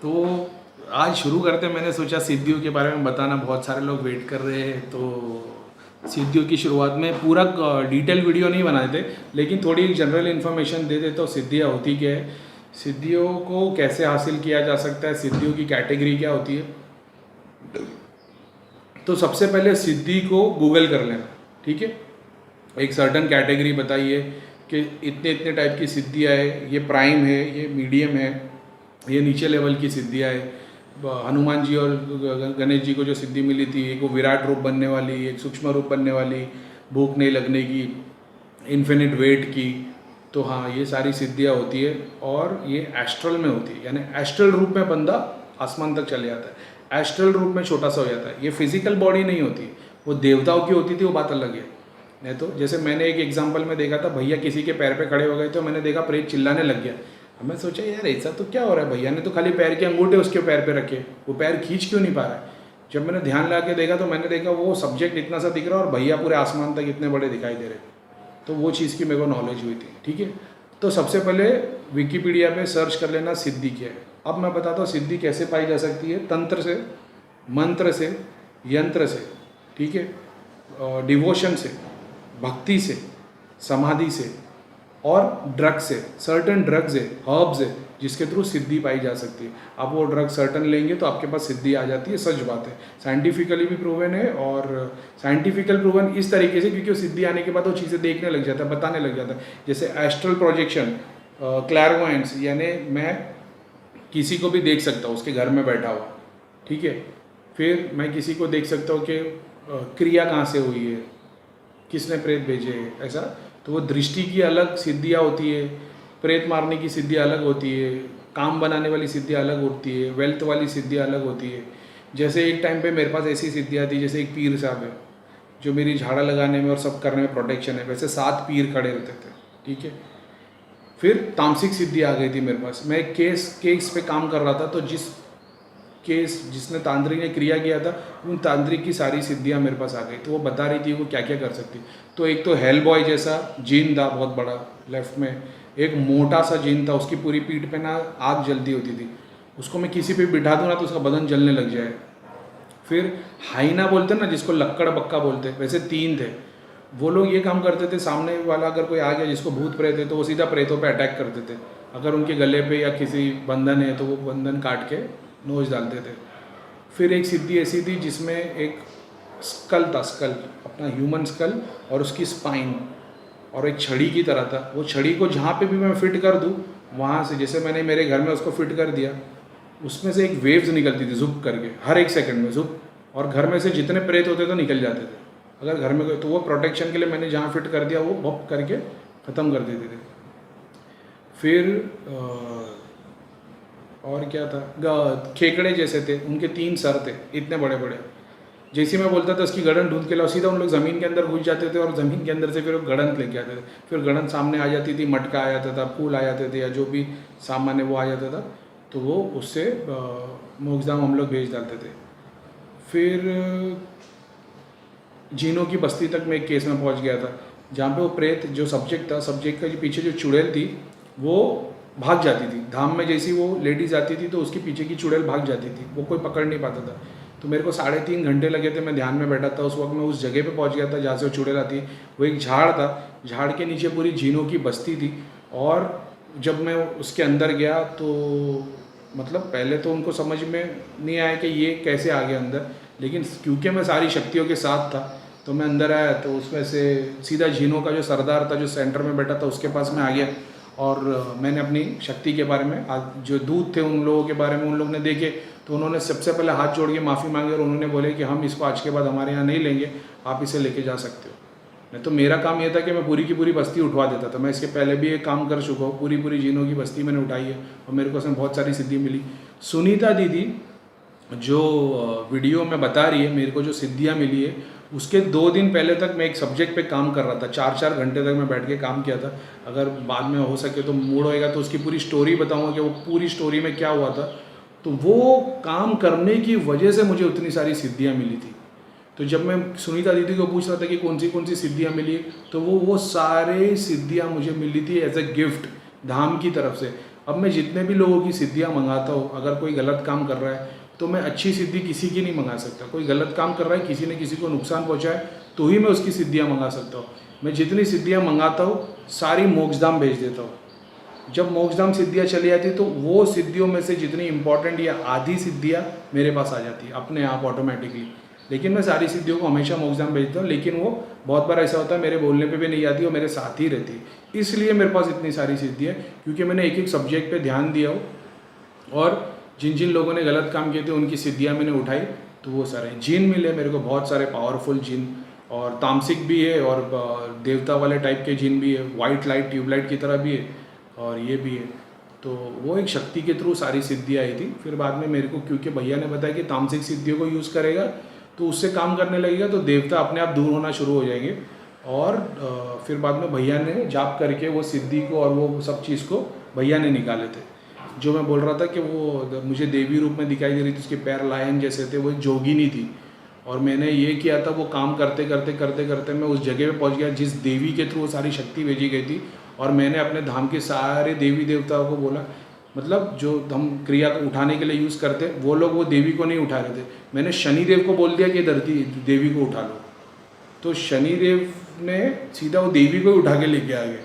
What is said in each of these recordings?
तो आज शुरू करते हैं। मैंने सोचा सिद्धियों के बारे में बताना, बहुत सारे लोग वेट कर रहे हैं। तो सिद्धियों की शुरुआत में पूरा डिटेल वीडियो नहीं बना देते, लेकिन थोड़ी जनरल इन्फॉर्मेशन दे देते। तो सिद्धियाँ होती क्या है, सिद्धियों को कैसे हासिल किया जा सकता है, सिद्धियों की कैटेगरी क्या होती है। तो सबसे पहले सिद्धि को गूगल कर लेना, ठीक है। एक सर्टन कैटेगरी बताइए कि इतने इतने टाइप की सिद्धियाँ है, ये प्राइम है, ये मीडियम है, ये नीचे लेवल की सिद्धियाँ है। हनुमान जी और गणेश जी को जो सिद्धि मिली थी, एक वो विराट रूप बनने वाली, एक सूक्ष्म रूप बनने वाली, भूख नहीं लगने की, इन्फिनिट वेट की। तो हाँ, ये सारी सिद्धियाँ होती है और ये एस्ट्रल में होती है, यानी एस्ट्रल रूप में बंदा आसमान तक चले जाता है, एस्ट्रल रूप में छोटा सा हो जाता है। ये फिजिकल बॉडी नहीं होती, वो देवताओं की होती थी, वो बात अलग है। नहीं तो जैसे मैंने एक एग्जांपल में देखा था, भैया किसी के पैर पे खड़े हो गए तो मैंने देखा प्रेत चिल्लाने लग गया। मैं सोचा यार ऐसा तो क्या हो रहा है, भैया ने तो खाली पैर के अंगूठे उसके पैर पे रखे, वो पैर खींच क्यों नहीं पा रहा है। जब मैंने ध्यान लगा के देखा तो मैंने देखा वो सब्जेक्ट इतना सा दिख रहा और भैया पूरे आसमान तक इतने बड़े दिखाई दे रहे। तो वो चीज़ की मेरे को नॉलेज हुई थी, ठीक है। तो सबसे पहले विकीपीडिया पे सर्च कर लेना सिद्धि क्या है। अब मैं बताता हूँ सिद्धि कैसे पाई जा सकती है। तंत्र से, मंत्र से, यंत्र से, ठीक है, डिवोशन से, भक्ति से, समाधि से और ड्रग से। सर्टन ड्रग्स है, हर्ब्स है, जिसके थ्रू सिद्धि पाई जा सकती है। आप वो ड्रग सर्टन लेंगे तो आपके पास सिद्धि आ जाती है, सच बात है। साइंटिफिकली भी प्रूवन है, और साइंटिफिकल प्रूवन इस तरीके से क्योंकि वो सिद्धि आने के बाद वो चीज़ें देखने लग जाता है, बताने लग जाता है। जैसे एस्ट्रल प्रोजेक्शन, क्लैरवॉयंस, यानी मैं किसी को भी देख सकता हूँ उसके घर में बैठा हुआ, ठीक है। फिर मैं किसी को देख सकता हूँ कि क्रिया कहाँ से हुई है, किसने प्रेत भेजे, ऐसा। तो वो दृष्टि की अलग सिद्धियाँ होती है, प्रेत मारने की सिद्धियाँ अलग होती है, काम बनाने वाली सिद्धियाँ अलग होती है, वेल्थ वाली सिद्धियाँ अलग होती है। जैसे एक टाइम पे मेरे पास ऐसी सिद्धियाँ थी, जैसे एक पीर साहब है जो मेरी झाड़ा लगाने में और सब करने में प्रोटेक्शन है, वैसे 7 पीर खड़े रहते थे, ठीक है। फिर तामसिक सिद्धि आ गई थी मेरे पास। मैं एक केस पे काम कर रहा था, तो जिसने तांत्रिक ने क्रिया किया था, उन तांत्रिक की सारी सिद्धियाँ मेरे पास आ गई। तो वो बता रही थी वो क्या क्या कर सकती। तो एक तो हेल बॉय जैसा जीन था बहुत बड़ा लेफ्ट में, एक मोटा सा जीन था, उसकी पूरी पीठ पे ना आग जलती होती थी, उसको मैं किसी पे बिठा दूँ ना तो उसका बदन जलने लग जाए। फिर हाइना बोलते ना जिसको, लक्कड़ बक्का बोलते, वैसे 3 थे। वो लोग ये काम करते थे, सामने वाला अगर कोई आ गया जिसको भूत प्रेत है तो वो सीधा प्रेतों पे अटैक करते थे। अगर उनके गले पे या किसी बंधन है तो वो बंधन काट के नोच डालते थे। फिर एक सिद्धि ऐसी थी जिसमें एक स्कल था, स्कल अपना ह्यूमन स्कल, और उसकी स्पाइन, और एक छड़ी की तरह था। वो छड़ी को जहाँ पे भी मैं फिट कर दूँ वहाँ से, जैसे मैंने मेरे घर में उसको फिट कर दिया, उसमें से एक वेव्स निकलती थी जुप करके, हर एक सेकंड में जुप, और घर में से जितने प्रेत होते थे निकल जाते थे। अगर घर में तो वो प्रोटेक्शन के लिए मैंने जहाँ फिट कर दिया वो भप करके ख़त्म कर देते थे। फिर और क्या था, खेकड़े जैसे थे, उनके 3 सर थे इतने बड़े बड़े। जैसे मैं बोलता था उसकी गड़न ढूंढ के लाओ, सीधा उन लोग ज़मीन के अंदर घुस जाते थे और ज़मीन के अंदर से फिर वो गड़न लेके आते थे। फिर गड़न सामने आ जाती थी, मटका आ जाता था, फूल आ जाते थे, या जो भी सामान है वो आ जाता था। तो वो उससे मोक्षधाम हम लोग भेज डालते थे। फिर जीनों की बस्ती तक मैं एक केस में पहुंच गया था, जहाँ पे वो प्रेत जो सब्जेक्ट था, सब्जेक्ट का पीछे जो चुड़ैल थी वो भाग जाती थी। धाम में जैसी वो लेडीज़ आती थी तो उसके पीछे की चुड़ैल भाग जाती थी, वो कोई पकड़ नहीं पाता था। तो मेरे को 3.5 घंटे लगे थे, मैं ध्यान में बैठा था। उस वक्त मैं उस जगह पे पहुंच गया था जहाँ से वो चुड़ैल आती है। वो एक झाड़ था, झाड़ के नीचे पूरी जीनों की बस्ती थी। और जब मैं उसके अंदर गया तो मतलब पहले तो उनको समझ में नहीं आया कि ये कैसे आ गया अंदर, लेकिन क्योंकि मैं सारी शक्तियों के साथ था तो मैं अंदर आया। तो उसमें से सीधा जीनों का जो सरदार था, जो सेंटर में बैठा था, उसके पास में आ गया। और मैंने अपनी शक्ति के बारे में, जो दूत थे उन लोगों के बारे में उन लोगों ने देखे, तो उन्होंने सबसे पहले हाथ जोड़ के माफ़ी मांगी और उन्होंने बोले कि हम इसको आज के बाद हमारे यहाँ नहीं लेंगे, आप इसे लेके जा सकते हो। नहीं तो मेरा काम ये था कि मैं पूरी की पूरी बस्ती उठवा देता था। मैं इसके पहले भी एक काम कर चुका हूँ, पूरी पूरी जीनों की बस्ती मैंने उठाई है और मेरे को उसमें बहुत सारी सिद्धि मिली। सुनीता दीदी जो वीडियो में बता रही है मेरे को जो सिद्धियाँ मिली है, उसके 2 दिन पहले तक मैं एक सब्जेक्ट पे काम कर रहा था। 4-4 घंटे तक मैं बैठ के काम किया था। अगर बाद में हो सके तो मूड होएगा तो उसकी पूरी स्टोरी बताऊंगा कि वो पूरी स्टोरी में क्या हुआ था। तो वो काम करने की वजह से मुझे उतनी सारी सिद्धियाँ मिली थी। तो जब मैं सुनीता दीदी को पूछ रहा था कि कौन सी सिद्धियाँ मिली, तो वो सारे सिद्धियाँ मुझे मिली थी एज ए गिफ्ट धाम की तरफ से। अब मैं जितने भी लोगों की सिद्धियाँ मंगाता हूँ, अगर कोई गलत काम कर रहा है तो मैं अच्छी सिद्धि किसी की नहीं मंगा सकता। कोई गलत काम कर रहा है, किसी ने किसी को नुकसान पहुँचाए तो ही मैं उसकी सिद्धियाँ मंगा सकता हूँ। मैं जितनी सिद्धियाँ मंगाता हूँ सारी मोक्षधाम भेज देता हूँ। जब मोक्षधाम सिद्धियाँ चली जाती तो वो सिद्धियों में से जितनी इंपॉर्टेंट या आधी सिद्धियाँ मेरे पास आ जाती है अपने आप ऑटोमेटिकली। लेकिन मैं सारी सिद्धियों को हमेशा मोक्षधाम भेजता हूँ, लेकिन वो बहुत बार ऐसा होता है मेरे बोलने पे भी नहीं आती और मेरे साथ ही रहती है। इसलिए मेरे पास इतनी सारी सिद्धियाँ, क्योंकि मैंने एक एक सब्जेक्ट पे ध्यान दिया हो और जिन जिन लोगों ने गलत काम किए थे उनकी सिद्धियाँ मैंने उठाई, तो वो सारे जिन मिले मेरे को, बहुत सारे पावरफुल जिन, और तामसिक भी है और देवता वाले टाइप के जिन भी है, वाइट लाइट ट्यूबलाइट की तरह भी है और ये भी है। तो वो एक शक्ति के थ्रू सारी सिद्धियाँ आई थी। फिर बाद में मेरे को, क्योंकि भैया ने बताया कि तामसिक सिद्धियों को यूज़ करेगा तो उससे काम करने लगेगा तो देवता अपने आप दूर होना शुरू हो जाएंगे। और फिर बाद में भैया ने जाप करके वो सिद्धि को और वो सब चीज़ को भैया ने निकाले थे। जो मैं बोल रहा था कि वो मुझे देवी रूप में दिखाई दे रही थी, उसके पैर लायन जैसे थे, वो एक जोगिनी थी। और मैंने ये किया था, वो काम करते करते करते करते मैं उस जगह पे पहुंच गया जिस देवी के थ्रू वो सारी शक्ति भेजी गई थी। और मैंने अपने धाम के सारे देवी देवताओं को बोला, मतलब जो हम क्रिया को उठाने के लिए यूज़ करते वो लोग वो देवी को नहीं उठा रहे थे। मैंने शनिदेव को बोल दिया कि धरती देवी को उठा लो, तो शनिदेव ने सीधा वो देवी को ही उठा के लेके आ गए।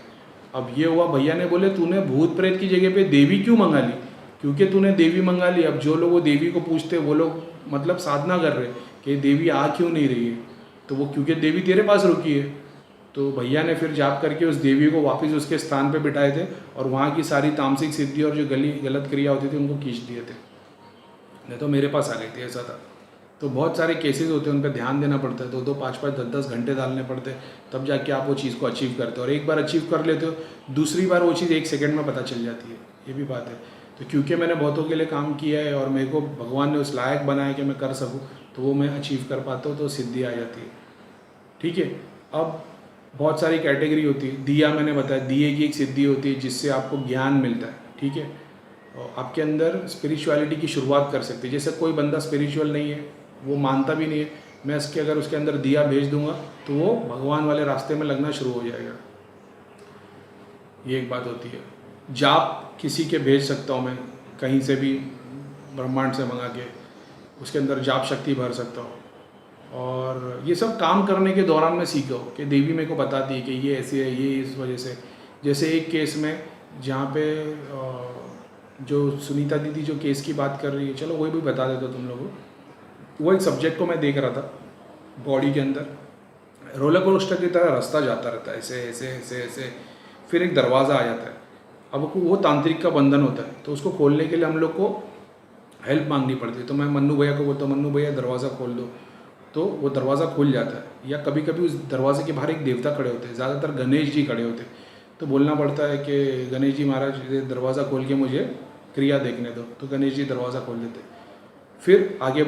अब ये हुआ, भैया ने बोले तूने भूत प्रेत की जगह पे देवी क्यों मंगा ली? क्योंकि तूने देवी मंगा ली। अब जो लोग वो देवी को पूछते वो लोग मतलब साधना कर रहे कि देवी आ क्यों नहीं रही है, तो वो क्योंकि देवी तेरे पास रुकी है। तो भैया ने फिर जाप करके उस देवी को वापस उसके स्थान पे बिठाए थे और वहाँ की सारी तामसिक सिद्धि और जो गलत क्रिया होती थी उनको खींच दिए थे, नहीं तो मेरे पास आ गई थी, ऐसा था। तो बहुत सारे केसेस होते हैं, उन पर ध्यान देना पड़ता है, 2-2, 5-5, 10-10 घंटे डालने पड़ते हैं, तब जाके आप वो चीज़ को अचीव करते हो। और एक बार अचीव कर लेते हो, दूसरी बार वो चीज़ 1 सेकंड में पता चल जाती है, ये भी बात है। तो क्योंकि मैंने बहुतों के लिए काम किया है और मेरे को भगवान ने उस लायक बनाया कि मैं कर सकूँ, तो वो मैं अचीव कर पाता हूँ, तो सिद्धि आ जाती है। ठीक है। अब बहुत सारी कैटेगरी होती है। दिया मैंने बताया, दिए की एक सिद्धि होती है जिससे आपको ज्ञान मिलता है। ठीक है। और आपके अंदर स्पिरिचुअलिटी की शुरुआत कर सकते हैं। जैसे कोई बंदा स्पिरिचुअल नहीं है, वो मानता भी नहीं है, मैं अगर उसके अंदर दिया भेज दूंगा तो वो भगवान वाले रास्ते में लगना शुरू हो जाएगा। ये एक बात होती है। जाप किसी के भेज सकता हूँ मैं, कहीं से भी ब्रह्मांड से मंगा के उसके अंदर जाप शक्ति भर सकता हूँ। और ये सब काम करने के दौरान मैं सीखा हूँ कि देवी मेरे को बताती है कि ये ऐसी है, ये इस वजह से। जैसे एक केस में जहाँ पे जो सुनीता दीदी जो केस की बात कर रही है, चलो वही भी बता देता तुम लोगों को। वो एक सब्जेक्ट को मैं देख रहा था, बॉडी के अंदर रोलर कोस्टर की तरह रास्ता जाता रहता है, ऐसे ऐसे ऐसे ऐसे, फिर एक दरवाज़ा आ जाता है। अब वो तांत्रिक का बंधन होता है, तो उसको खोलने के लिए हम लोग को हेल्प मांगनी पड़ती है। तो मैं मन्नू भैया को बोलता हूँ, मन्नू भैया दरवाज़ा खोल दो, तो वो दरवाज़ा खुल जाता है। या कभी कभी उस दरवाजे के बाहर एक देवता खड़े होते हैं, ज़्यादातर गणेश जी खड़े होते हैं, तो बोलना पड़ता है कि गणेश जी महाराज ये दरवाज़ा खोल के मुझे क्रिया देखने दो, तो गणेश जी दरवाज़ा खोल देते। फिर आगे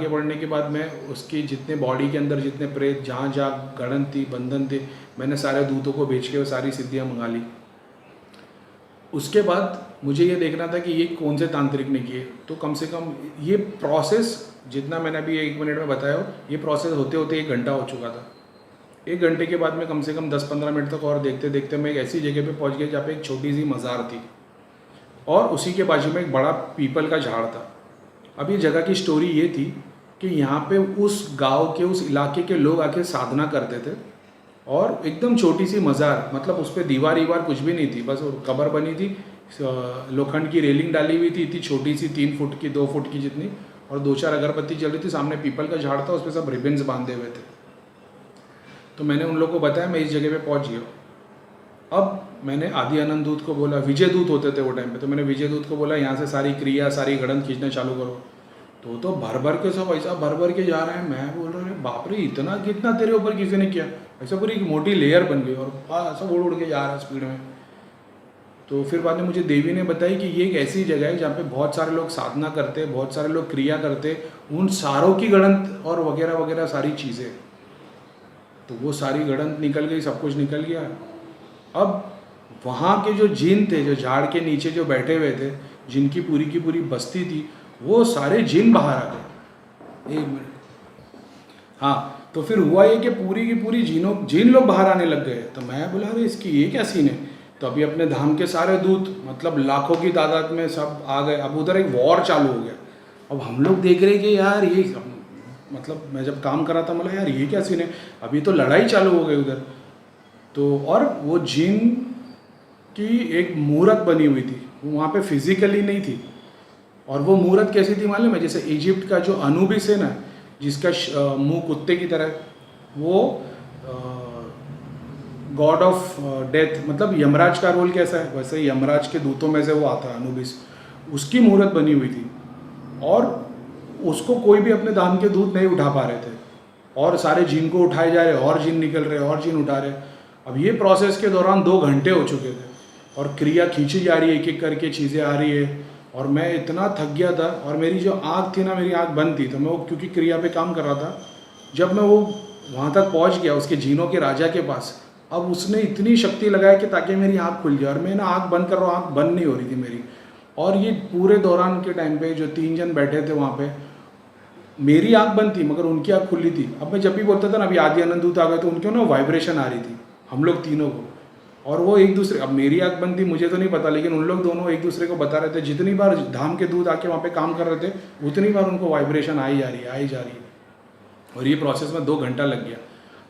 बढ़ने के बाद मैं उसकी जितने बॉडी के अंदर जितने प्रेत जहाँ जहाँ गणन थी, बंधन थे, मैंने सारे दूतों को भेज के वो सारी सिद्धियाँ मंगा ली। उसके बाद मुझे ये देखना था कि ये कौन से तांत्रिक ने किए, तो कम से कम ये प्रोसेस जितना मैंने अभी 1 मिनट में बताया हो, ये प्रोसेस होते होते 1 घंटा हो चुका था। 1 घंटे के बाद में कम से कम 10-15 मिनट तक और देखते देखते मैं एक ऐसी जगह पे पहुंच गया जहाँ पे एक छोटी सी मज़ार थी और उसी के बाजू में एक बड़ा पीपल का झाड़ था। अब ये जगह की स्टोरी ये थी कि यहाँ पे उस गांव के, उस इलाके के लोग आके साधना करते थे और एकदम छोटी सी मज़ार, मतलब उस पर दीवार कुछ भी नहीं थी, बस कब्र बनी थी, लोखंड की रेलिंग डाली हुई थी, इतनी छोटी सी 3 फुट की 2 फुट की जितनी, और 2-4 अगरबत्ती जल रही थी, सामने पीपल का झाड़ था, उस पर सब रिबन्स बांधे हुए थे। तो मैंने उन लोगों को बताया मैं इस जगह पे पहुंच गया। अब मैंने आदि अनंत दूत को बोला, विजय दूत होते थे वो टाइम पे, तो मैंने विजय दूत को बोला यहाँ से सारी क्रिया सारी गणन खींचना चालू करो। तो भर के सब ऐसा भर के जा रहे हैं। मैं बोल रहा हूँ बाप रे, इतना कितना तेरे ऊपर किसी ने किया, ऐसा पूरी एक मोटी लेयर बन गई और ऐसा उड़ के जा रहा है स्पीड में। तो फिर बाद में मुझे देवी ने बताई कि ये एक ऐसी जगह है जहाँ पे बहुत सारे लोग साधना करते हैं, बहुत सारे लोग क्रिया करते, उन सारों की गणंत और वगैरह वगैरह सारी चीज़ें। तो वो सारी गणंत निकल गई, सब कुछ निकल गया। अब वहाँ के जो जिन थे, जो झाड़ के नीचे जो बैठे हुए थे, जिनकी पूरी की पूरी बस्ती थी, वो सारे जिन बाहर आ गए। 1 मिनट। हाँ, तो फिर हुआ ये कि पूरी की पूरी जिन लोग बाहर आने लग गए। तो मैं बोला अरे इसकी ये क्या सीन है। तो अभी अपने धाम के सारे दूत मतलब लाखों की तादाद में सब आ गए। अब उधर एक वॉर चालू हो गया। अब हम लोग देख रहे हैं कि यार ये मतलब मैं जब काम कर रहा था मतलब यार ये क्या सीन है, अभी तो लड़ाई चालू हो गई उधर। तो और वो जिन की एक मूरत बनी हुई थी, वो वहाँ पे फिजिकली नहीं थी। और वो मूरत कैसी थी मालूम है? जैसे इजिप्ट का जो अनुबिस है ना, जिसका मुंह कुत्ते की तरह, वो गॉड ऑफ डेथ, मतलब यमराज का रोल कैसा है वैसे यमराज के दूतों में से वो आता है अनुबिस, उसकी मूरत बनी हुई थी। और उसको कोई भी अपने धाम के दूत नहीं उठा पा रहे थे, और सारे जिन को उठाए जा रहे, और जिन निकल रहे, और जिन उठा रहे। अब ये प्रोसेस के दौरान 2 घंटे हो चुके थे, और क्रिया खींची जा रही है, एक एक करके चीज़ें आ रही है। और मैं इतना थक गया था, और मेरी जो आँख थी ना, मेरी आँख बंद थी। तो मैं वो क्योंकि क्रिया पे काम कर रहा था, जब मैं वो वहाँ तक पहुँच गया उसके जीनों के राजा के पास, अब उसने इतनी शक्ति लगाई कि ताकि मेरी आँख खुल जाए। और मैं ना आँख बंद कर रहा हूँ, आँख बंद नहीं हो रही थी मेरी। और ये पूरे दौरान के टाइम पे जो 3 जन बैठे थे वहाँ पे, मेरी आँख बंद थी मगर उनकी आँख खुली थी। अब मैं जब भी बोलता था ना अभी आदि आनंद दूत आ गए, तो उनके ना वाइब्रेशन आ रही थी हम लोग तीनों को। और वो एक दूसरे, अब मेरी आँख बंद थी मुझे तो नहीं पता, लेकिन उन लोग दोनों एक दूसरे को बता रहे थे। जितनी बार धाम के दूत आके वहाँ पे काम कर रहे थे, उतनी बार उनको वाइब्रेशन आई जा रही है, आई जा रही है। और ये प्रोसेस में 2 घंटा लग गया।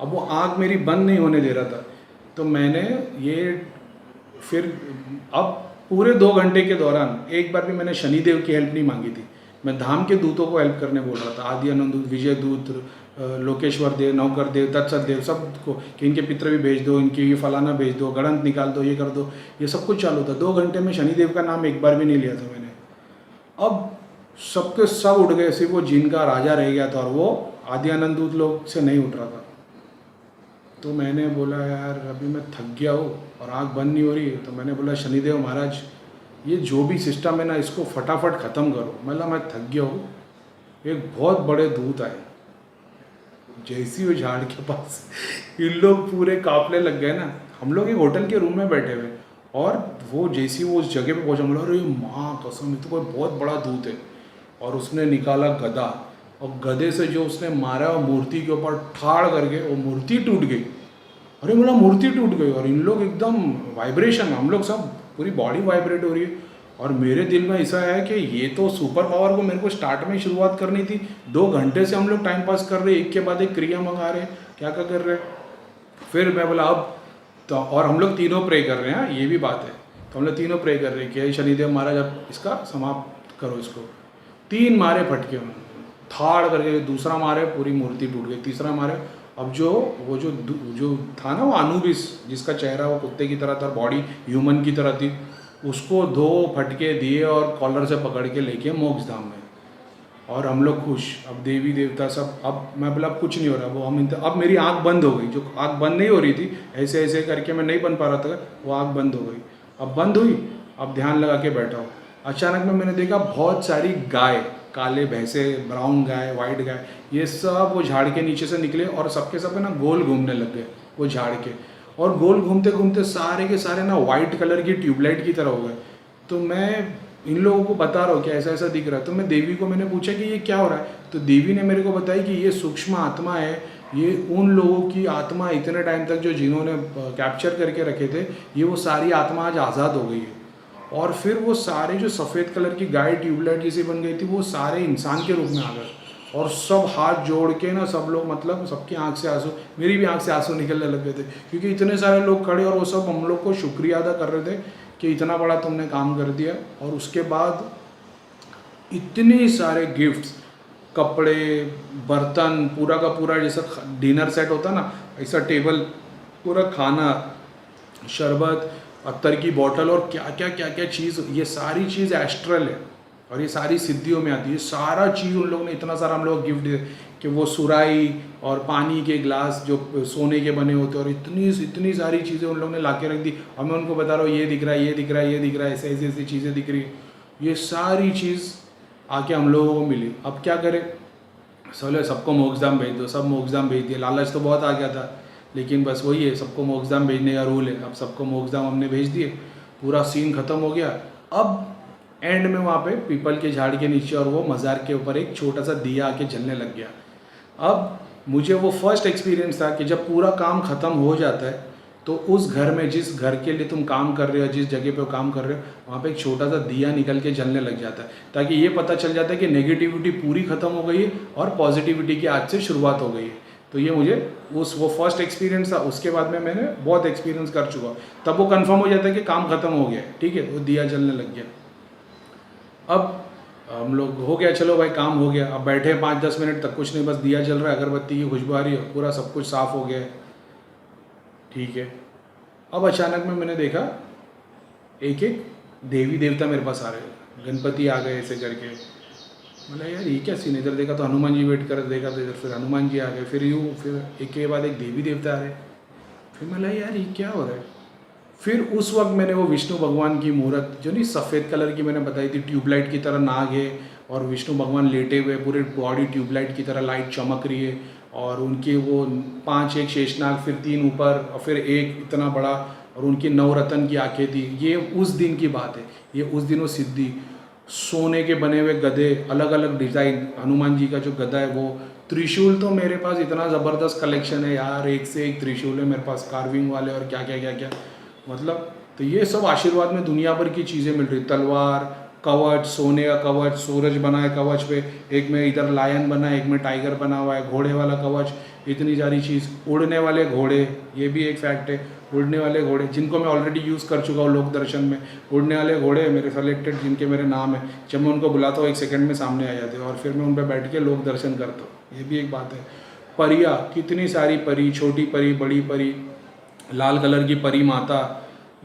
अब वो आँख मेरी बंद नहीं होने दे रहा था। तो मैंने ये फिर अब पूरे 2 घंटे के दौरान एक बार भी मैंने शनिदेव की हेल्प नहीं मांगी थी। मैं धाम के दूतों को हेल्प करने बोल रहा था, आदि आनंद दूत, विजय दूत, लोकेश्वर देव, नवकर देव, तत्सत देव, सबको कि इनके पितर भी भेज दो, इनके ये फलाना भेज दो, गणंत निकाल दो, ये कर दो। ये सब कुछ चालू था। 2 घंटे में शनिदेव का नाम एक बार भी नहीं लिया था मैंने। अब सबके सब उठ गए, सिर्फ वो जिनका राजा रह गया था, और वो आदि आनंद दूत लोग से नहीं उठ रहा था। तो मैंने बोला यार अभी मैं थक गया हूँ और आँख बंद नहीं हो रही है। तो मैंने बोला शनिदेव महाराज, ये जो भी सिस्टम है ना, इसको फटाफट ख़त्म करो। मतलब मैं थक गया हूँ। एक बहुत बड़े दूत आए, जैसी वो झाड़ के पास इन लोग पूरे काफले लग गए ना। हम लोग एक होटल के रूम में बैठे हुए, और वो जैसी वो उस जगह पे पहुँचा, बोला अरे माँ कसम, ये तो कोई बहुत बड़ा दूत है। और उसने निकाला गदा, और गदे से जो उसने मारा वो मूर्ति के ऊपर ठाड़ करके वो मूर्ति टूट गई। अरे बोला मूर्ति टूट गई। और इन लोग एकदम वाइब्रेशन, हम लोग सब पूरी बॉडी वाइब्रेट हो रही है। और मेरे दिल में ऐसा है कि ये तो सुपर पावर को मेरे को स्टार्ट में शुरुआत करनी थी। 2 घंटे से हम लोग टाइम पास कर रहे, एक के बाद एक क्रिया मंगा रहे, क्या क्या कर रहे। फिर मैं बोला अब तो, और हम लोग तीनों प्रे कर रहे हैं, ये भी बात है। तो हम लोग तीनों प्रे कर रहे हैं कि शनिदेव महाराज अब इसका समाप्त करो इसको। 3 मारे फटके में, थाड़ करके, दूसरा मारे पूरी मूर्ति टूट गई, तीसरा मारे। अब वो जो था ना वो अनुबिस, जिसका चेहरा वो कुत्ते की तरह था, बॉडी ह्यूमन की तरह थी, उसको 2 फटके दिए और कॉलर से पकड़ के लेके मोक्ष धाम में। और हम लोग खुश, अब देवी देवता सब। अब मैं बोला अब कुछ नहीं हो रहा, वो अब मेरी आंख बंद हो गई। जो आंख बंद नहीं हो रही थी, ऐसे ऐसे करके मैं नहीं बन पा रहा था, वो आंख बंद हो गई। अब बंद हुई, अब ध्यान लगा के बैठा हूँ। अचानक में मैंने देखा बहुत सारी गाय, काले भैंसे, ब्राउन गाय, वाइट गाय, ये सब वो झाड़ के नीचे से निकले, और सबके सब ना गोल घूमने लग गए वो झाड़ के। और गोल घूमते घूमते सारे के सारे ना वाइट कलर की ट्यूबलाइट की तरह हो गए। तो मैं इन लोगों को बता रहा हूँ कि ऐसा ऐसा दिख रहा है। तो मैं देवी को मैंने पूछा कि ये क्या हो रहा है। तो देवी ने मेरे को बताया कि ये सूक्ष्म आत्मा है, ये उन लोगों की आत्मा इतने टाइम तक जो जिन्होंने कैप्चर करके रखे थे, ये वो सारी आत्मा आज आज़ाद हो गई है। और फिर वो सारे जो सफ़ेद कलर की गाय ट्यूबलाइट जैसी बन गई थी, वो सारे इंसान के रूप में आ गए। और सब हाथ जोड़ के ना सब लोग, मतलब सबकी आंख से आंसू, मेरी भी आंख से आंसू निकलने लग गए थे, क्योंकि इतने सारे लोग खड़े, और वो सब हम लोग को शुक्रिया अदा कर रहे थे कि इतना बड़ा तुमने काम कर दिया। और उसके बाद इतने सारे गिफ्ट्स, कपड़े, बर्तन, पूरा का पूरा जैसा डिनर सेट होता ना, ऐसा टेबल, पूरा खाना, शरबत, अत्तर की बोतल, और क्या क्या क्या क्या चीज़, ये सारी चीज़ एस्ट्रल है और ये सारी सिद्धियों में आती है। सारा चीज़ उन लोगों ने इतना सारा हम लोग गिफ्ट दिए कि वो सुराई और पानी के ग्लास जो सोने के बने होते, और इतनी सारी चीज़ें उन लोगों ने ला के रख दी। और मैं उनको बता रहा हूँ ये दिख रहा है, ये दिख रहा है, ये दिख रहा है, ऐसे ऐसी ऐसी चीज़ें दिख रही है। ये सारी चीज़ आके हम लोगों को मिली। अब क्या करें, बोले सबको मोक्षधाम भेज दो, सब मोक्षधाम भेज दिए। लालच तो बहुत आ गया था, लेकिन बस वही है, सबको मोक्षधाम भेजने का रूल है। अब सबको मोक्षधाम हमने भेज दिए, पूरा सीन ख़त्म हो गया। अब एंड में वहाँ पे पीपल के झाड़ के नीचे और वो मज़ार के ऊपर एक छोटा सा दिया आके जलने लग गया। अब मुझे वो फर्स्ट एक्सपीरियंस था कि जब पूरा काम ख़त्म हो जाता है तो तो उस घर में, जिस घर के लिए तुम काम कर रहे हो, जिस जगह पे काम कर रहे हो, वहाँ पे एक छोटा सा दिया निकल के जलने लग जाता है, ताकि ये पता चल जाता है कि नेगेटिविटी पूरी ख़त्म हो गई है और पॉजिटिविटी की आज से शुरुआत हो गई है। तो ये मुझे वो फर्स्ट एक्सपीरियंस था। उसके बाद में मैंने बहुत एक्सपीरियंस कर चुका, तब वो कंफर्म हो जाता है कि काम ख़त्म हो गया, ठीक है, वो दिया जलने लग गया। अब हम लोग हो गया, चलो भाई काम हो गया। अब बैठे 5-10 मिनट तक कुछ नहीं, बस दिया जल रहा है, अगरबत्ती की खुशबू आ रही है, पूरा सब कुछ साफ़ हो गया है, ठीक है। अब अचानक में मैंने देखा एक एक देवी देवता मेरे पास आ रहे हैं, गणपति आ गए ऐसे करके। बोला यार ये क्या सीन, इधर देखा तो हनुमान जी वेट कर, देखा तो इधर फिर हनुमान जी आ गए, फिर यूँ, फिर एक के बाद एक देवी देवता आ रहे। फिर मैं बोला यार ये क्या हो रहा है। फिर उस वक्त मैंने वो विष्णु भगवान की मूर्त, जो नहीं सफ़ेद कलर की मैंने बताई थी, ट्यूबलाइट की तरह नाग है और विष्णु भगवान लेटे हुए, पूरे बॉडी ट्यूबलाइट की तरह लाइट चमक रही है, और उनके वो 5 एक शेषनाग, फिर 3 ऊपर और फिर एक इतना बड़ा, और उनकी नवरत्न की आंखें थी। ये उस दिन की बात है, ये उस दिन वो सिद्धि। सोने के बने हुए गधे, अलग अलग डिज़ाइन, हनुमान जी का जो गधा है वो, त्रिशूल तो मेरे पास इतना ज़बरदस्त कलेक्शन है यार, एक से एक त्रिशूल है मेरे पास, कार्विंग वाले और क्या क्या क्या क्या, मतलब। तो ये सब आशीर्वाद में दुनिया भर की चीज़ें मिल रही, तलवार, कवच, सोने का कवच, सूरज बना है कवच पे, एक में इधर लायन बना है, एक में टाइगर बना हुआ है, घोड़े वाला कवच, इतनी सारी चीज़। उड़ने वाले घोड़े, ये भी एक फैक्ट है, उड़ने वाले घोड़े जिनको मैं ऑलरेडी यूज़ कर चुका हूँ लोक दर्शन में। उड़ने वाले घोड़े मेरे सेलेक्टेड, जिनके मेरे नाम है, जब मैं उनको बुलाता हूँ 1 सेकंड में सामने आ जाते हैं, और फिर मैं उन पर बैठ के लोक दर्शन करता हूँ, ये भी एक बात है। परियाँ, कितनी सारी परी, छोटी परी, बड़ी परी, लाल कलर की परी माता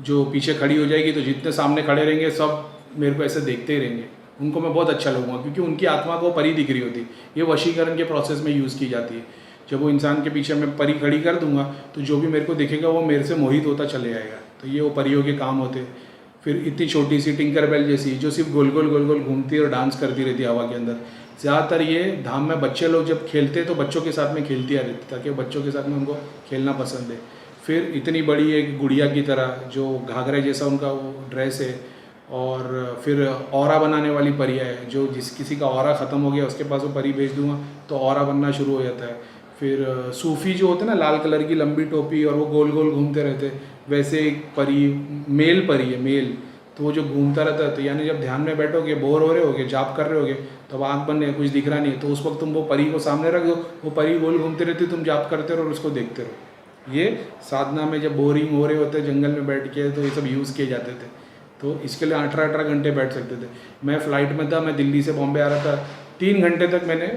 जो पीछे खड़ी हो जाएगी, तो जितने सामने खड़े रहेंगे सब मेरे को ऐसे देखते ही रहेंगे, उनको मैं बहुत अच्छा लगूंगा, क्योंकि उनकी आत्मा को परी दिख रही होती है। ये वशीकरण के प्रोसेस में यूज़ की जाती है। जब वो इंसान के पीछे मैं परी खड़ी कर दूंगा, तो जो भी मेरे को दिखेगा वो मेरे से मोहित होता चले जाएगा। तो ये वो परियों के काम होते हैं। फिर इतनी छोटी सी टिंकर बेल जैसी, जो सिर्फ गोल गोल गोल गोल घूमती है और डांस करती रहती है हवा के अंदर। ज़्यादातर ये धाम में बच्चे लोग जब खेलते हैं तो बच्चों के साथ में खेलती आ रहती, ताकि बच्चों के साथ में उनको खेलना पसंद है। फिर इतनी बड़ी एक गुड़िया की तरह, जो घाघरे जैसा उनका वो ड्रेस है, और फिर औरा बनाने वाली परियाँ है, जो किसी का औरा ख़त्म हो गया उसके पास वो परी भेज दूंगा तो औरा बनना शुरू हो जाता है। फिर सूफ़ी जो होते हैं ना, लाल कलर की लंबी टोपी और वो गोल गोल घूमते रहते, वैसे एक परी, मेल परी है, मेल, तो वो जो घूमता रहता है। तो यानी जब ध्यान में बैठोगे, बोर हो रहे होगे, जाप कर रहे होगे, तब आँख बंद है, कुछ दिख रहा नहीं है, तो उस वक्त तुम वो परी को सामने रख दो, वो परी गोल घूमती रहती, तुम जाप करते रहो और उसको देखते रहो। ये साधना में जब बोरिंग हो रहे होते जंगल में बैठ के, तो ये सब यूज़ किए जाते थे। तो इसके लिए 18-18 घंटे बैठ सकते थे। मैं फ़्लाइट में था, मैं दिल्ली से बॉम्बे आ रहा था, 3 घंटे तक मैंने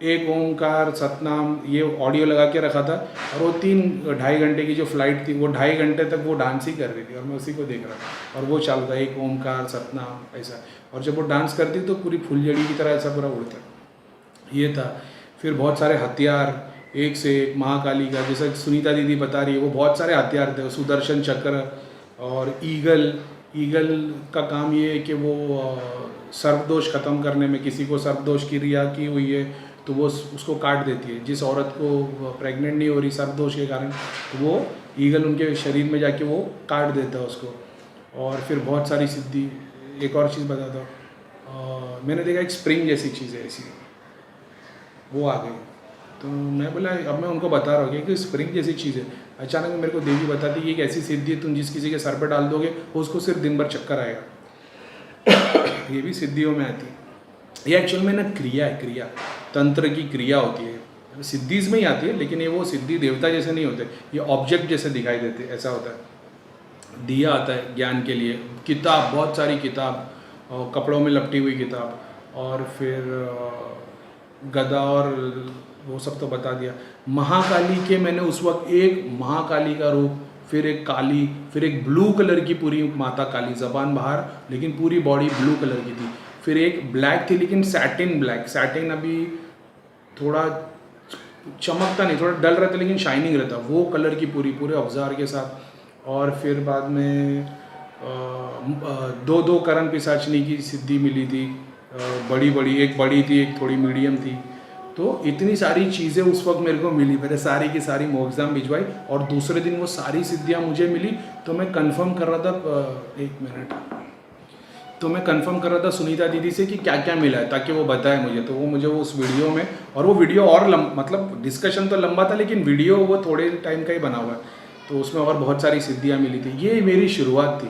एक ओमकार सतनाम ये ऑडियो लगा के रखा था, और वो 3-2.5 घंटे की जो फ़्लाइट थी, वो 2.5 घंटे तक वो डांस ही कर रही थी और मैं उसी को देख रहा था, और वो चल रहा है एक ओमकार सतनाम ऐसा। और जब वो डांस करती तो पूरी फुलझड़ी की तरह ऐसा पूरा उड़ता, ये था। फिर बहुत सारे हथियार, एक से एक, महाकाली का, जैसा सुनीता दीदी बता रही है, वो बहुत सारे हथियार थे, सुदर्शन चक्र और ईगल का काम ये है कि वो सर्पदोष ख़त्म करने में, किसी को सर्पदोष की रिया की हुई है तो वो उसको काट देती है। जिस औरत को प्रेग्नेंट नहीं हो रही सर्पदोष के कारण, तो वो ईगल उनके शरीर में जाके वो काट देता है उसको। और फिर बहुत सारी सिद्धि। एक और चीज़ बताता हूँ, मैंने देखा एक स्प्रिंग जैसी चीज़ है ऐसी, वो आ गई, तो मैं बोला, अब मैं उनको बता रहा हूँ कि स्प्रिंग जैसी चीज़ है। अचानक में मेरे को देवी बताती है, ये एक ऐसी सिद्धि है, तुम जिस किसी के सर पर डाल दोगे उसको सिर्फ दिन भर चक्कर आएगा। ये भी सिद्धियों में आती है। ये एक्चुअल में ना क्रिया है, क्रिया तंत्र की क्रिया होती है, सिद्धीज़ में ही आती है, लेकिन ये वो सिद्धि देवता जैसे नहीं होते, ये ऑब्जेक्ट जैसे दिखाई देते, ऐसा होता है। दिया आता है ज्ञान के लिए, किताब, बहुत सारी किताब, कपड़ों में लपटी हुई किताब, और फिर गदा और वो सब तो बता दिया। महाकाली के मैंने उस वक्त एक महाकाली का रूप, फिर एक काली, फिर एक ब्लू कलर की पूरी माता काली, ज़बान बाहर लेकिन पूरी बॉडी ब्लू कलर की थी। फिर एक ब्लैक थी लेकिन सैटिन ब्लैक, सैटिन अभी थोड़ा चमकता नहीं, थोड़ा डल रहता लेकिन शाइनिंग रहता, वो कलर की पूरे अवजार के साथ। और फिर बाद में 2 करण पिशाचनी की सिद्धि मिली थी, बड़ी, एक बड़ी थी, एक थोड़ी मीडियम थी। तो इतनी सारी चीज़ें उस वक्त मेरे को मिली, मैंने सारी की सारी मोग्जाम भिजवाई, और दूसरे दिन वो सारी सिद्धियाँ मुझे मिली। तो मैं कंफर्म कर रहा था, 1 मिनट, तो मैं कंफर्म कर रहा था सुनीता दीदी से कि क्या क्या मिला है, ताकि वो बताए मुझे। तो वो मुझे उस वीडियो में, और वो वीडियो और मतलब डिस्कशन तो लंबा था लेकिन वीडियो वो थोड़े टाइम का ही बना हुआ है, तो उसमें और बहुत सारी सिद्धियाँ मिली थी। ये मेरी शुरुआत थी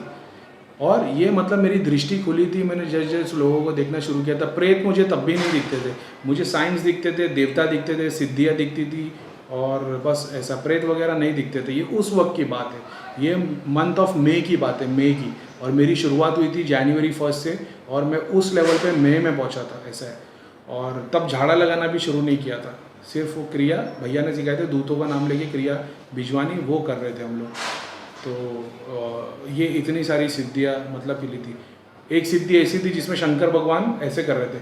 और ये मतलब मेरी दृष्टि खुली थी। मैंने जैसे जैसे लोगों को देखना शुरू किया था, प्रेत मुझे तब भी नहीं दिखते थे, मुझे साइंस दिखते थे, देवता दिखते थे, सिद्धियाँ दिखती थी और बस ऐसा, प्रेत वगैरह नहीं दिखते थे। ये उस वक्त की बात है, ये मंथ ऑफ मई की बात है, मई की। और मेरी शुरुआत हुई थी जनवरी 1 से और मैं उस लेवल पे मई में पहुंचा था, ऐसा है। और तब झाड़ा लगाना भी शुरू नहीं किया था, सिर्फ वो क्रिया भैया ने सिखाए थे, दूतों का नाम लेके क्रिया भिजवानी, वो कर रहे थे हम लोग। तो ये इतनी सारी सिद्धियाँ मतलब मिली थी। एक सिद्धि ऐसी थी जिसमें शंकर भगवान ऐसे कर रहे थे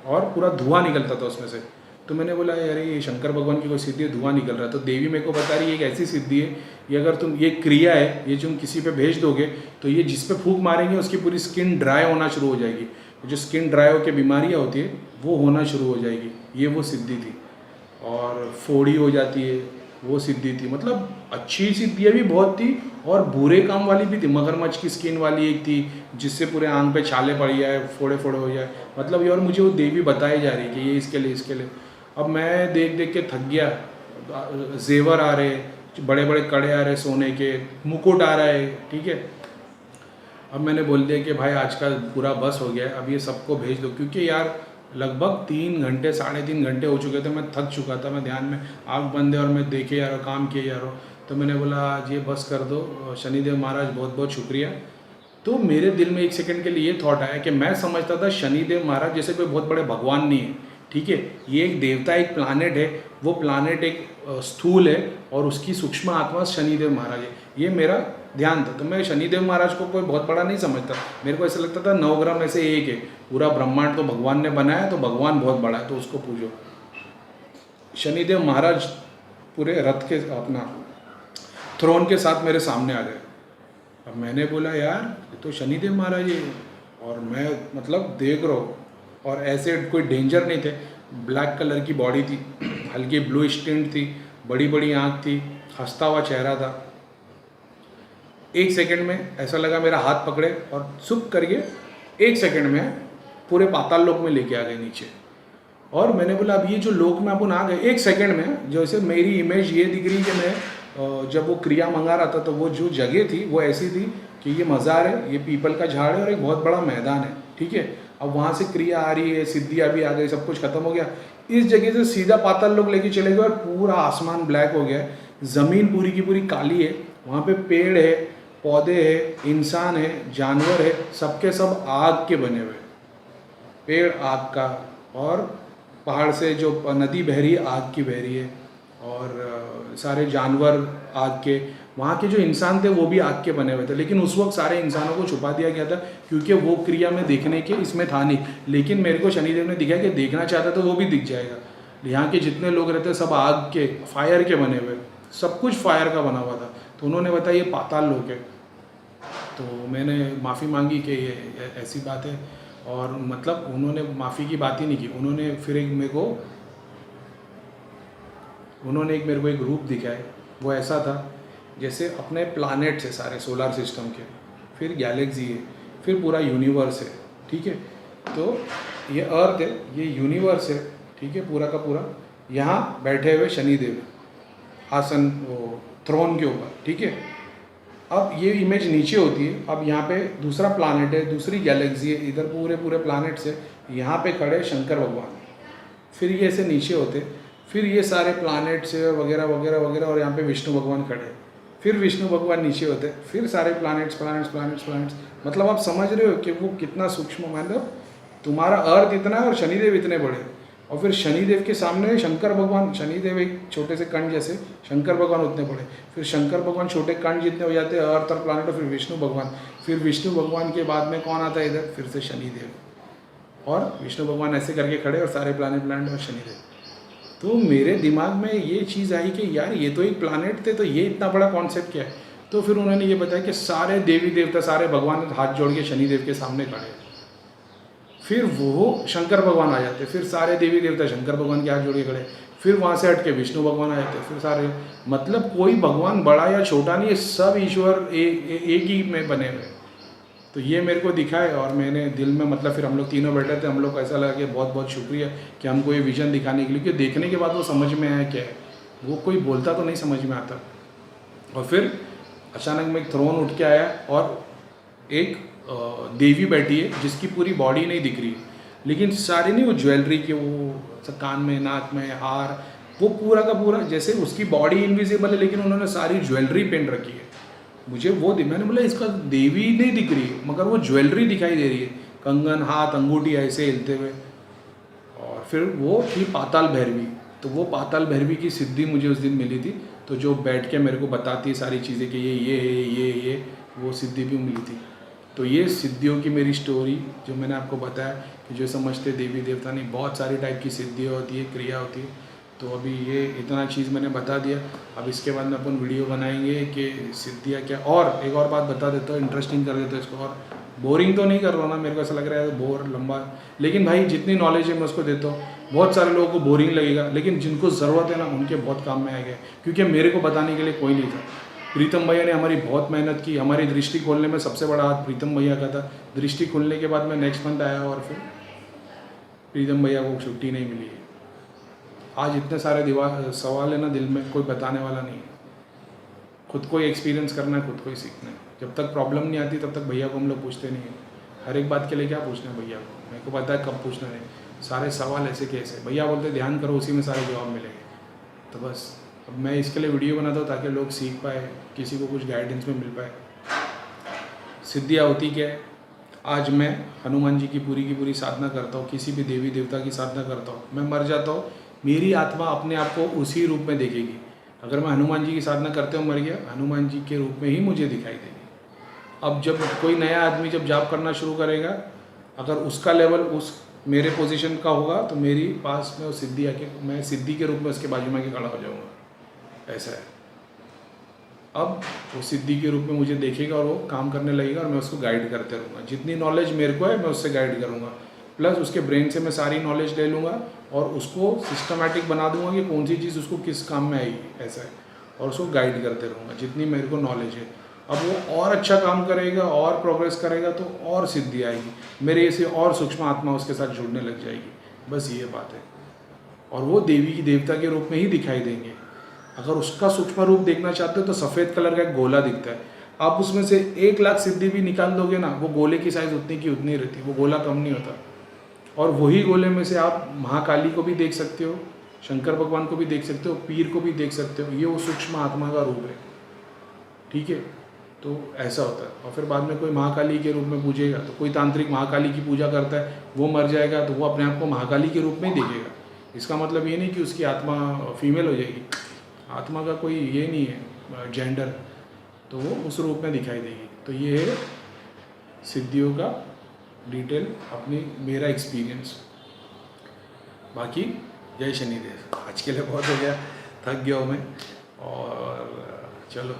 और पूरा धुआं निकलता था उसमें से। तो मैंने बोला यार ये शंकर भगवान की कोई सिद्धि है, धुआं निकल रहा है। तो देवी मेरे को बता रही है एक ऐसी सिद्धि है, ये अगर तुम, ये क्रिया है, ये तुम किसी पे भेज दोगे तो ये जिस पे फूंक मारेंगे उसकी पूरी स्किन ड्राई होना शुरू हो जाएगी। जो स्किन ड्राई होकर बीमारियाँ होती है वो होना शुरू हो जाएगी। ये वो सिद्धि थी। और फोड़ी हो जाती है, वो सिद्धि थी। मतलब अच्छी सिद्धियाँ भी बहुत थी और बुरे काम वाली भी थी। मगरमच्छ की स्किन वाली एक थी जिससे पूरे आंख पे छाले पड़ जाए, फोड़े फोड़े हो जाए, मतलब ये। और मुझे वो देवी बताई जा रही है कि ये इसके लिए, इसके लिए। अब मैं देख देख के थक गया। जेवर आ रहे, बड़े बड़े कड़े आ रहे सोने के, मुकुट आ रहा है, ठीक है। अब मैंने बोल दिया कि भाई आज का पूरा बस हो गया, अब ये सबको भेज दो, क्योंकि यार लगभग 3 घंटे 3.5 घंटे हो चुके थे। मैं थक चुका था, मैं ध्यान में आँख बंद है और मैं देखे जा रहा हूँ, काम किए जा रहा हूँ। तो मैंने बोला आज ये बस कर दो, शनिदेव महाराज बहुत बहुत शुक्रिया। तो मेरे दिल में एक सेकंड के लिए ये थॉट आया कि मैं समझता था शनिदेव महाराज जैसे कोई बहुत बड़े भगवान नहीं है, ठीक है। ये एक देवता, एक प्लानेट है, वो प्लानेट एक स्थूल है और उसकी सूक्ष्म आत्मा शनिदेव महाराज है, ये मेरा ध्यान था। तो मैं शनिदेव महाराज को कोई बहुत बड़ा नहीं समझता, मेरे को ऐसा लगता था 9 ग्रह में से एक है। पूरा ब्रह्मांड तो भगवान ने बनाया, तो भगवान बहुत बड़ा है तो उसको पूजो। शनिदेव महाराज पूरे रथ के, अपना थ्रोन के साथ मेरे सामने आ गए। अब मैंने बोला यार ये तो शनिदेव महाराज है, और मैं मतलब देख रहा हूँ, और ऐसे कोई डेंजर नहीं थे। ब्लैक कलर की बॉडी थी, हल्की ब्लू स्टिंट थी, बड़ी बड़ी आँख थी, हंसता हुआ चेहरा था। एक सेकंड में ऐसा लगा मेरा हाथ पकड़े और सुख करके 1 सेकंड में पूरे पाताल लोक में लेके आ गए नीचे। और मैंने बोला अब ये जो लोक में अपन आ गए 1 सेकंड में, जैसे मेरी इमेज ये दिख रही कि मैं जब वो क्रिया मंगा रहा था तो वो जो जगह थी वो ऐसी थी कि ये मज़ार है, ये पीपल का झाड़ है और एक बहुत बड़ा मैदान है, ठीक है। अब वहाँ से क्रिया आ रही है, सिद्धियाँ भी आ गई, सब कुछ खत्म हो गया। इस जगह से सीधा पाताल लोक लेके चले गए और पूरा आसमान ब्लैक हो गया है, ज़मीन पूरी की पूरी काली है, वहाँ पे पेड़ है, पौधे है, इंसान है, जानवर है, सबके सब आग के बने हुए, पेड़ आग का, और पहाड़ से जो नदी बह रही है आग की बह रही है, और सारे जानवर आग के, वहाँ के जो इंसान थे वो भी आग के बने हुए थे। लेकिन उस वक्त सारे इंसानों को छुपा दिया गया था क्योंकि वो क्रिया में देखने के इसमें था नहीं। लेकिन मेरे को शनिदेव ने दिखाया कि देखना चाहता तो वो भी दिख जाएगा। यहाँ के जितने लोग रहते सब आग के, फायर के बने हुए, सब कुछ फायर का बना हुआ था। तो उन्होंने बताया ये पाताल लोक है। तो मैंने माफ़ी मांगी कि ये ऐसी बात है, और मतलब उन्होंने माफ़ी की बात ही नहीं की। उन्होंने फिर एक मेरे को एक रूप दिखाए। वो ऐसा था जैसे अपने प्लानेट्स है सारे सोलर सिस्टम के, फिर गैलेक्सी है, फिर पूरा यूनिवर्स है, ठीक है। तो ये अर्थ है, ये यूनिवर्स है, ठीक है, पूरा का पूरा। यहाँ बैठे हुए शनिदेव आसन, वो थ्रोन के ऊपर, ठीक है। अब ये इमेज नीचे होती है। अब यहाँ पे दूसरा प्लानेट है, दूसरी गैलेक्सी है, इधर पूरे पूरे प्लानेट्स है। यहाँ पे खड़े शंकर भगवान, फिर ये ऐसे नीचे होते, फिर ये सारे प्लानेट्स है वगैरह वगैरह वगैरह, और यहाँ पे विष्णु भगवान खड़े, फिर विष्णु भगवान नीचे होते, फिर सारे प्लानेट्स प्लानेट्स प्लानेट्स प्लानेट्स। मतलब आप समझ रहे हो कि वो कितना सूक्ष्म, मतलब तुम्हारा अर्थ इतना है और शनिदेव इतने बड़े, और फिर शनिदेव के सामने शंकर भगवान, शनिदेव एक छोटे से कण जैसे, शंकर भगवान उतने बड़े, फिर शंकर भगवान छोटे कण जितने हो जाते हैं अर्थ और प्लानेट, और फिर विष्णु भगवान, फिर विष्णु भगवान के बाद में कौन आता है इधर, फिर से शनिदेव, और विष्णु भगवान ऐसे करके खड़े और सारे प्लानेट प्लानेट और शनिदेव। तो मेरे दिमाग में ये चीज़ आई कि यार ये तो एक प्लानेट थे, तो ये इतना बड़ा कॉन्सेप्ट क्या है। तो फिर उन्होंने ये बताया कि सारे देवी देवता, सारे भगवान हाथ जोड़ के शनिदेव के सामने खड़े, फिर वो शंकर भगवान आ जाते, फिर सारे देवी देवता शंकर भगवान के हाथ जोड़ के खड़े, फिर वहाँ से हट के विष्णु भगवान आ जाते, फिर सारे, मतलब कोई भगवान बड़ा या छोटा नहीं है, सब ईश्वर एक ही में बने हुए। तो ये मेरे को दिखा है, और मैंने दिल में, मतलब फिर हम लोग तीनों बैठे थे, हम लोग को ऐसा लगा कि बहुत बहुत शुक्रिया कि हमको ये विजन दिखाने के लिए, क्योंकि देखने के बाद वो समझ में आया क्या है। वो कोई बोलता तो नहीं समझ में आता, और फिर अचानक में एक थ्रोन उठ के आया और एक देवी बैठी है जिसकी पूरी बॉडी नहीं दिख रही, लेकिन सारी नहीं वो ज्वेलरी के वो कान में नाक में हार, वो पूरा का पूरा जैसे उसकी बॉडी इनविजिबल है लेकिन उन्होंने सारी ज्वेलरी पहन रखी है। मुझे वो मैंने बोला इसका देवी नहीं दिख रही मगर वो ज्वेलरी दिखाई दे रही है, कंगन हाथ अंगूठी ऐसे हिलते हुए। और फिर वो थी पाताल भैरवी। तो वो पाताल भैरवी की सिद्धि मुझे उस दिन मिली थी, तो जो बैठ के मेरे को बताती है सारी चीज़ें कि ये है ये वो सिद्धि भी मिली थी। तो ये सिद्धियों की मेरी स्टोरी जो मैंने आपको बताया कि जो समझते देवी देवता नहीं, बहुत सारी टाइप की सिद्धियाँ होती है, क्रिया होती है। तो अभी ये इतना चीज़ मैंने बता दिया। अब इसके बाद में अपन वीडियो बनाएंगे कि सिद्धियाँ क्या। और एक और बात बता देता हूँ, इंटरेस्टिंग कर देता हूँ इसको। और बोरिंग तो नहीं कर रहा ना, मेरे को ऐसा लग रहा है बोर लंबा, लेकिन भाई जितनी नॉलेज है मैं उसको देता हूँ। बहुत सारे लोगों को बोरिंग लगेगा, लेकिन जिनको ज़रूरत है ना उनके बहुत काम में आएगा, क्योंकि मेरे को बताने के लिए कोई नहीं था। प्रीतम भैया ने हमारी बहुत मेहनत की, हमारी दृष्टि खोलने में सबसे बड़ा हाथ प्रीतम भैया का था। दृष्टि खोलने के बाद मैं नेक्स्ट मंथ आया और फिर प्रीतम भैया को छुट्टी नहीं मिली है। आज इतने सारे सवाल है ना दिल में, कोई बताने वाला नहीं है। खुद को ही एक्सपीरियंस करना है, खुद को ही सीखना है। जब तक प्रॉब्लम नहीं आती तब तक भैया को हम लोग पूछते नहीं हैं। हर एक बात के लिए क्या पूछना है भैया को, मेरे को पता है कब पूछना है। सारे सवाल ऐसे कैसे, भैया बोलते ध्यान करो उसी में सारे जवाब मिलेंगे। तो बस अब मैं इसके लिए वीडियो बनाता हूँ ताकि लोग सीख पाए, किसी को कुछ गाइडेंस में मिल पाए। सिद्धियाँ होती क्या है, आज मैं हनुमान जी की पूरी साधना करता हूँ, किसी भी देवी देवता की साधना करता हूँ, मैं मर जाता हूँ, मेरी आत्मा अपने आप को उसी रूप में देखेगी। अगर मैं हनुमान जी की साधना करते हुए मर गया, हनुमान जी के रूप में ही मुझे दिखाई देगी। अब जब कोई नया आदमी जब जॉब करना शुरू करेगा, अगर उसका लेवल उस मेरे पोजीशन का होगा तो मेरी पास में वो सिद्धि आके मैं सिद्धि के रूप में उसके बाजू में आके खड़ा हो जाऊँगा। ऐसा है। अब वो सिद्धि के रूप में मुझे देखेगा और वो काम करने लगेगा और मैं उसको गाइड करते रहूँगा। जितनी नॉलेज मेरे को है मैं उससे गाइड करूँगा, प्लस उसके ब्रेन से मैं सारी नॉलेज ले लूँगा और उसको सिस्टमेटिक बना दूँगा कि कौन सी चीज़ उसको किस काम में आएगी। ऐसा है। और उसको गाइड करते रहूँगा जितनी मेरे को नॉलेज है। अब वो और अच्छा काम करेगा और प्रोग्रेस करेगा तो और सिद्धि आएगी, मेरे ऐसे और सूक्ष्म आत्मा उसके साथ जुड़ने लग जाएगी। बस ये बात है। और वो देवी की देवता के रूप में ही दिखाई देंगे। अगर उसका सूक्ष्म रूप देखना चाहते हो तो सफ़ेद कलर का एक गोला दिखता है, आप उसमें से 1,00,000 सिद्धि भी निकाल दोगे ना, वो गोले की साइज़ उतनी की उतनी रहती, वो गोला कम नहीं होता। और वही गोले में से आप महाकाली को भी देख सकते हो, शंकर भगवान को भी देख सकते हो, पीर को भी देख सकते हो। ये वो सूक्ष्म आत्मा का रूप है। ठीक है, तो ऐसा होता है। और फिर बाद में कोई महाकाली के रूप में पूजेगा, तो कोई तांत्रिक महाकाली की पूजा करता है, वो मर जाएगा तो वो अपने आप को महाकाली के रूप में ही देखेगा। इसका मतलब ये नहीं कि उसकी आत्मा फीमेल हो जाएगी, आत्मा का कोई ये नहीं है जेंडर, तो वो उस रूप में दिखाई देगी। तो ये है सिद्धियों का डिटेल अपनी मेरा एक्सपीरियंस। बाकी जय शनिदेव। आज के लिए बहुत हो गया, थक गया हूँ मैं। और चलो